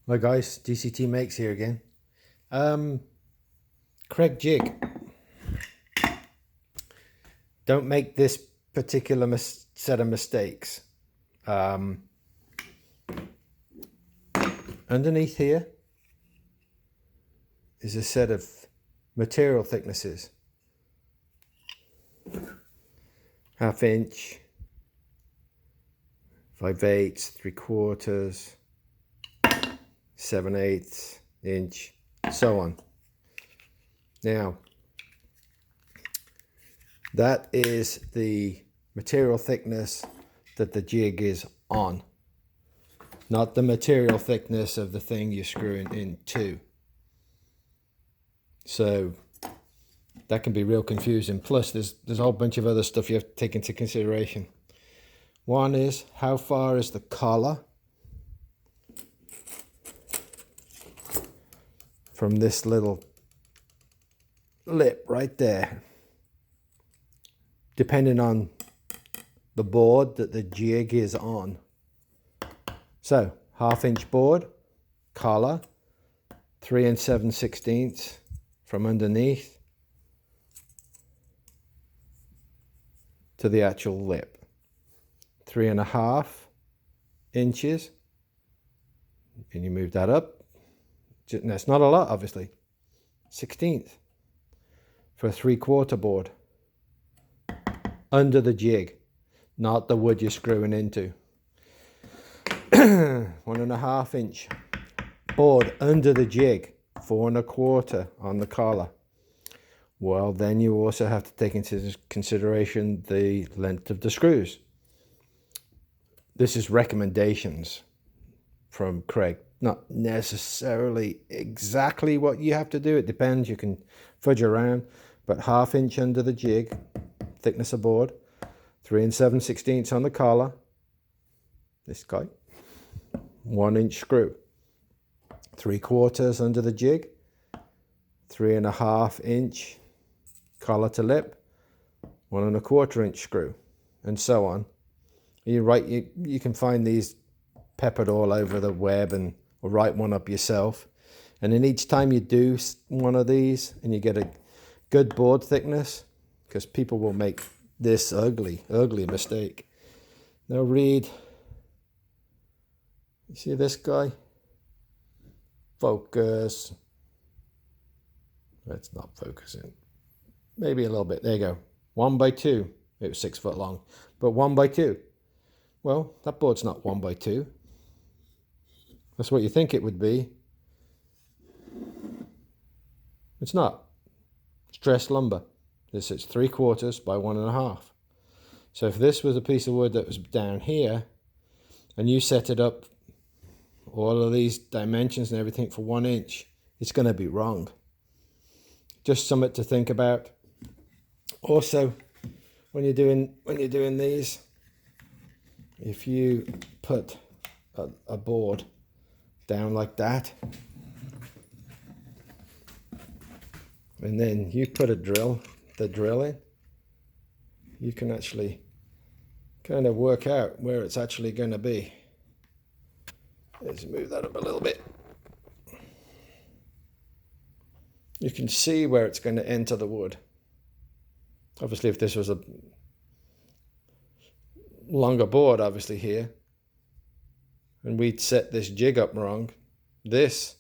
Hi guys, dctmakes here again. Kreg jig. Don't make this particular set of mistakes. Underneath here is a set of material thicknesses. 1/2 inch, 5/8, 3/4, 7/8 inch, so on. Now, that is the material thickness that the jig is on, not the material thickness of the thing you're screwing into. So that can be real confusing. Plus, there's a whole bunch of other stuff you have to take into consideration. One is, how far is the collar from this little lip right there, depending on the board that the jig is on. So 1/2 inch board, collar, 3 7/16 from underneath to the actual lip, 3.5 inches. Can you move that up? That's not a lot, obviously. 1/16 for a 3/4 board under the jig, not the wood you're screwing into. 1.5 inch board under the jig, 4.25 on the collar. Well, then you also have to take into consideration the length of the screws. This is recommendations from Kreg, not necessarily exactly what you have to do. It depends, you can fudge around, but 1/2 inch under the jig, thickness of board, 3 7/16 on the collar, this guy, 1 inch screw, 3/4 under the jig, 3.5 inch collar to lip, 1.25 inch screw, and so on. You can find these peppered all over the web, or write one up yourself. And then each time you do one of these and you get a good board thickness, because people will make this ugly mistake. They'll read, you see this guy? Focus. It's not focusing. Maybe a little bit. There you go. 1x2. It was 6 foot long, but 1x2. Well, that board's not 1x2. That's what you think it would be. It's not. It's dressed lumber. This is 3/4 by 1.5. So if this was a piece of wood that was down here, and you set it up, all of these dimensions and everything for 1 inch, it's going to be wrong. Just something to think about. Also, when you're doing these, if you put a board down like that, and then you put the drill in, you can actually kind of work out where it's actually going to be. Let's move that up a little bit. You can see where it's going to enter the wood. Obviously, if this was a longer board, obviously here, and we'd set this jig up wrong, this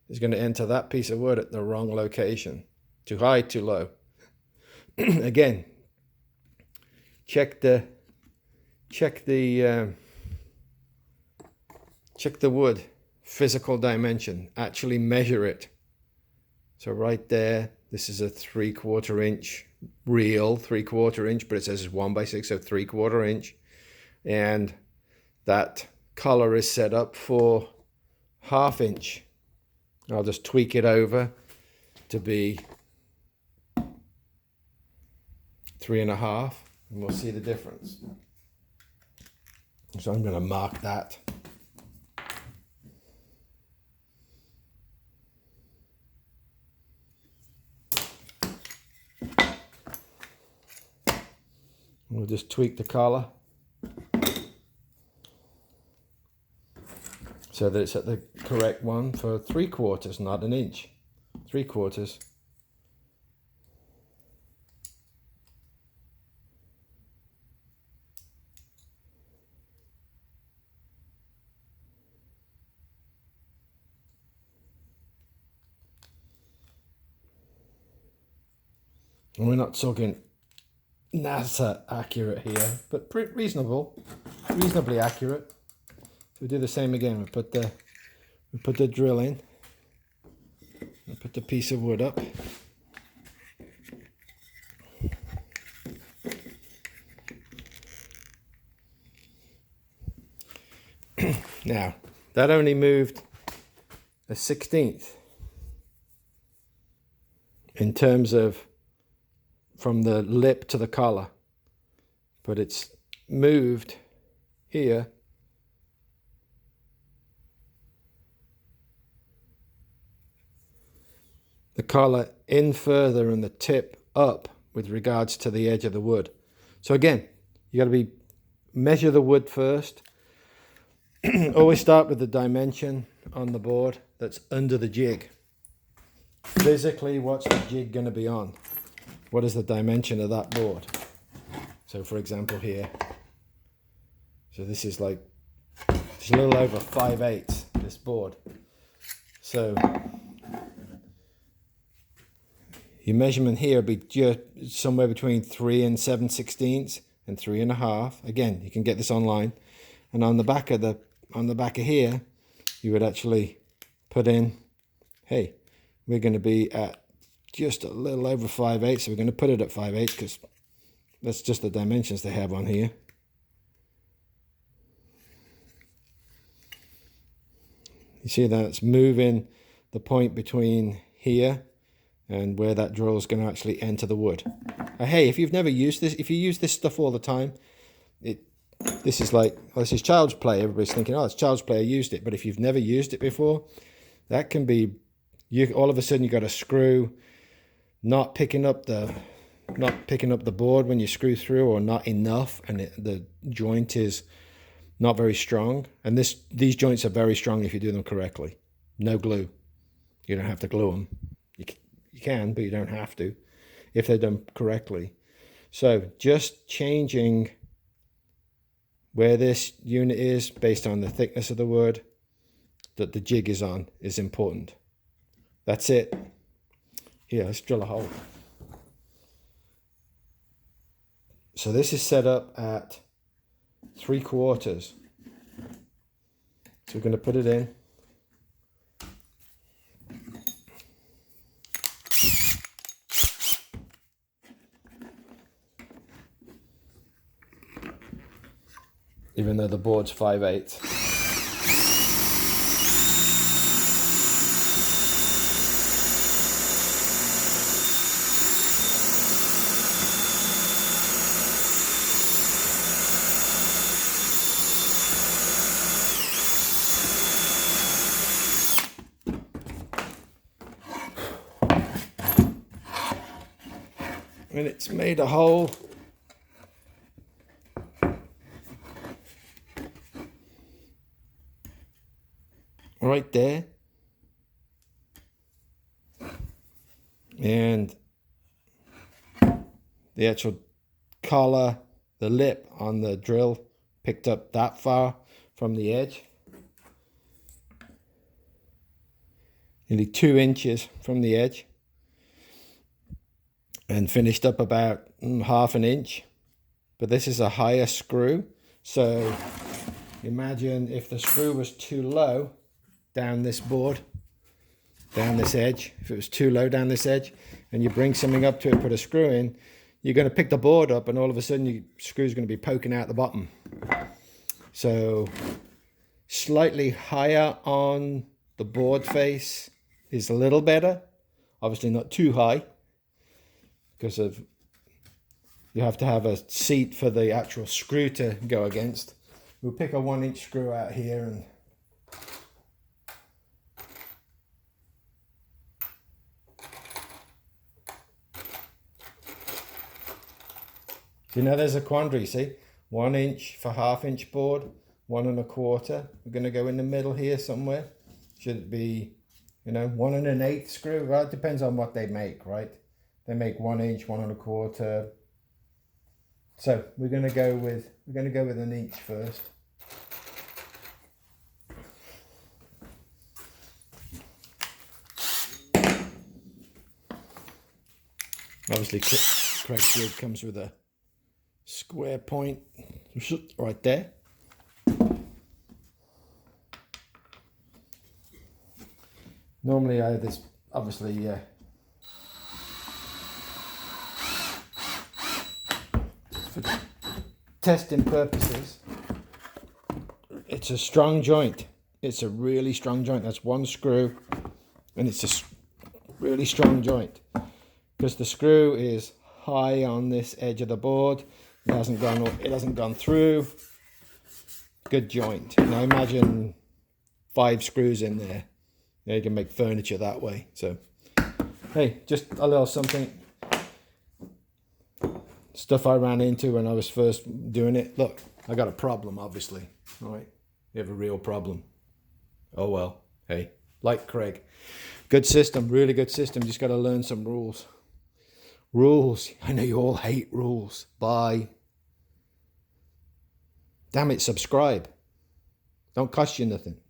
is going to enter that piece of wood at the wrong location. Too high, too low. Again, check the wood physical dimension. Actually measure it. So right there, this is a 3/4 inch, real 3/4 inch, but it says it's 1x6, so 3/4 inch, and that collar is set up for 1/2 inch. I'll just tweak it over to be 3.5, and we'll see the difference. So I'm going to mark that. We'll just tweak the collar. so that it's at the correct one for 3/4, not an inch. 3/4. And we're not talking NASA accurate here, but reasonably accurate. So we do the same again. We put the drill in. We put the piece of wood up. Now, that only moved a 1/16 in terms of from the lip to the collar, but it's moved here the collar in further and the tip up with regards to the edge of the wood. So again, you got to measure the wood first. Always start with the dimension on the board that's under the jig. Physically, what's the jig going to be on? What is the dimension of that board? So for example here, so this is like just a little over 5/8, this board. So your measurement here would be just somewhere between 3 and 7/16 and 3.5. Again, you can get this online. And on the back of here, you would actually put in, hey, we're going to be at just a little over 5/8, so we're going to put it at 5/8 because that's just the dimensions they have on here. You see that it's moving the point between here and where that drill is going to actually enter the wood. Hey, if you've never used this, if you use this stuff all the time, this is like, well, this is child's play. Everybody's thinking, oh, it's child's play, I used it. But if you've never used it before, that can be, all of a sudden you got a screw not picking up the board when you screw through, or not enough, and the joint is not very strong. And these joints are very strong if you do them correctly. No glue. You don't have to glue them. You can, but you don't have to if they're done correctly. So just changing where this unit is based on the thickness of the wood that the jig is on is important. That's it. Here, let's drill a hole. So this is set up at 3/4. So we're going to put it in. Even though the board's 5/8. And it's made a hole right there, and the actual collar, the lip on the drill picked up that far from the edge, nearly 2 inches from the edge, and finished up about 1/2 inch. But this is a higher screw, so imagine if the screw was too low down this board, down this edge, if it was too low down this edge, and you bring something up to it, put a screw in, you're going to pick the board up, and all of a sudden your screw's going to be poking out the bottom. So slightly higher on the board face is a little better. Obviously not too high, because you have to have a seat for the actual screw to go against. We'll pick a 1-inch screw out here, and so now there's a quandary, see? 1 inch for 1/2 inch board, 1 1/4. We're going to go in the middle here somewhere. Should it be, 1 1/8 screw? Well, it depends on what they make, right? They make 1 inch, 1 1/4. So we're going to go with 1 inch first. Obviously, Kreg jig comes with a square point right there. Normally I have this, obviously, for testing purposes. It's a strong joint. It's a really strong joint. That's 1 screw, and it's a really strong joint because the screw is high on this edge of the board. It hasn't gone through. Good joint. Now imagine 5 screws in there. You can make furniture that way. So, hey, just a little something. Stuff I ran into when I was first doing it. Look, I got a problem, obviously. All right, you have a real problem. Oh well, hey, like Kreg. Good system, really good system. Just got to learn some rules. Rules. I know you all hate rules. Bye. Damn it, subscribe. Don't cost you nothing.